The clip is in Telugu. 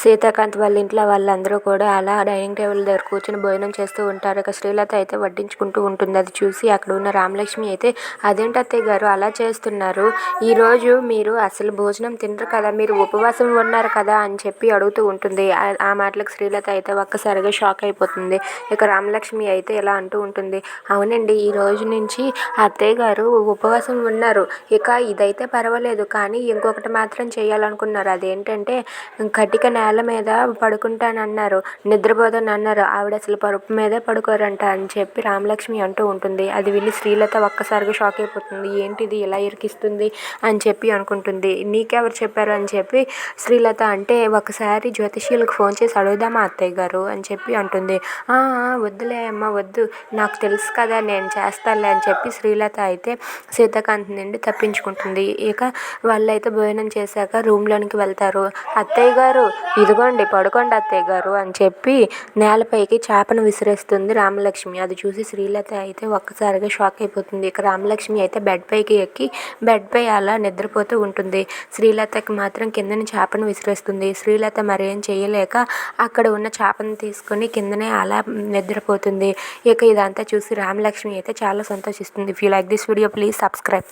సీతాకాంత్ వాళ్ళ ఇంట్లో వాళ్ళందరూ కూడా అలా డైనింగ్ టేబుల్ దగ్గర కూర్చొని భోజనం చేస్తూ ఉంటారు. ఇక శ్రీలత అయితే వడ్డించుకుంటూ ఉంటుంది. అది చూసి అక్కడ ఉన్న రామలక్ష్మి అయితే, అదేంటి అత్తయ్య గారు అలా చేస్తున్నారు, ఈరోజు మీరు అసలు భోజనం తినరు కదా, మీరు ఉపవాసం ఉన్నారు కదా అని చెప్పి అడుగుతూ ఉంటుంది. ఆ మాటలకు శ్రీలత అయితే ఒక్కసారిగా షాక్ అయిపోతుంది. ఇక రామలక్ష్మి అయితే ఇలా అంటూ ఉంటుంది, అవునండి ఈ రోజు నుంచి అత్తయ్య గారు ఉపవాసం ఉన్నారు. ఇక ఇదైతే పర్వాలేదు, కానీ ఇంకొకటి మాత్రం చేయాలనుకున్నారు. అదేంటంటే కటిక నేల మీద పడుకుంటానన్నారు, నిద్రపోతానన్నారు. ఆవిడ అసలు పరుపు మీదే పడుకోరంట అని చెప్పి రామలక్ష్మి అంటూ ఉంటుంది. అది విని శ్రీలత ఒక్కసారిగా షాక్ అయిపోతుంది. ఏంటిది ఇలా ఇరికిస్తుంది అని చెప్పి అనుకుంటుంది. నీకెవరు చెప్పారు అని చెప్పి శ్రీలత అంటే, ఒకసారి జ్యోతిష్యులకు ఫోన్ చేసి అడుగుదామా అత్తయ్య గారు అని చెప్పి అంటుంది. వద్దులే అమ్మ వద్దు, నాకు తెలుసు కదా నేను చేస్తానులే అని చెప్పి శ్రీలత అయితే సీతాకాంత్ నుండి తప్పించుకుంటుంది. ఇక వాళ్ళైతే భోజనం చేశాక రూమ్లోనికి వెళ్తారు. అత్తయ్య గారు ఇదిగోండి పడుకోండి అత్తయ్య గారు అని చెప్పి నేలపైకి చేపను విసిరేస్తుంది రామలక్ష్మి. అది చూసి శ్రీలత అయితే ఒక్కసారిగా షాక్ అయిపోతుంది. ఇక రామలక్ష్మి అయితే బెడ్ పైకి ఎక్కి బెడ్ పై అలా నిద్రపోతూ ఉంటుంది. శ్రీలతకి మాత్రం కిందని చేపను విసిరేస్తుంది. శ్రీలత మరేం చేయలేక అక్కడ ఉన్న చేపను తీసుకొని కిందనే అలా నిద్రపోతుంది. ఇక ఇదంతా చూసి రామలక్ష్మి అయితే చాలా సంతోషిస్తుంది. If you like this video please subscribe.